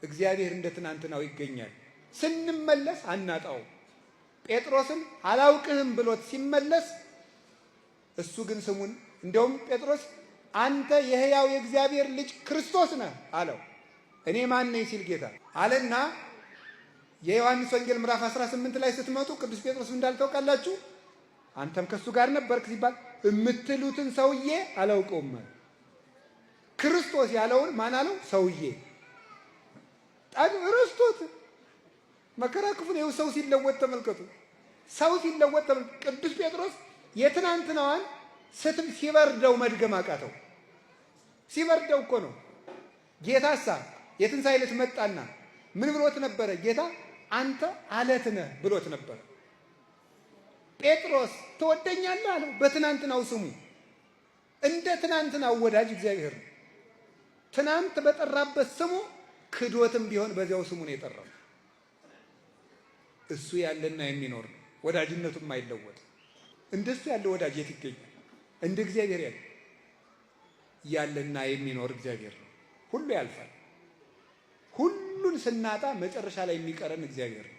እግዚአብሔር እንደ ትናንትናው ይገኛል። ስንመለስ አናጣው። ጴጥሮስን አላውቅህም ብሎት ሲመለስ እሱ ግን ስሙን እንደውም ጴጥሮስ አንተ የሕያው የእግዚአብሔር ልጅ ክርስቶስ ነህ አለው። እኔ ማን ነኝ ሲል ጌታ አለና የዮሐንስ ወንጌል ምዕራፍ 18 ላይ ስትመጡ ቅዱስ ጴጥሮስ እንዳልታውቃላችሁ አንተም ከሱ ጋር ነበርክ ሲባል የምትሉትን ሰውዬ አላውቀውም ማለት ክርስቶስ ያለውን ማን አለው? ሰውዬ ረስቶት መከራ ክፉ ነው። ሰው ሲለወጥ ተመልከቱ። ሰው ሲለወጥ ቅዱስ ጴጥሮስ የትናንትናዋን ሲበርደው መድገም አቃተው። ሲበርደው እኮ ነው። ጌታሳ የትንሣኤ ዕለት መጣና ምን ብሎት ነበረ? ጌታ አንተ አለት ነህ ብሎት ነበረ። ጴጥሮስ ትወደኛለህ አለው። በትናንትናው ስሙ እንደ ትናንትናው ወዳጅ እግዚአብሔር ነው። ትናንት በጠራበት ስሙ ክዶትም ቢሆን በዚያው ስሙ ነው የጠራው። እሱ ያለና የሚኖር ነው። ወዳጅነቱም አይለወጥ። እንደሱ ያለ ወዳጅ የት ይገኛል? እንደ እግዚአብሔር ያለና የሚኖር እግዚአብሔር ነው። ሁሉ ያልፋል። ሁሉን ስናጣ መጨረሻ ላይ የሚቀረን እግዚአብሔር ነው።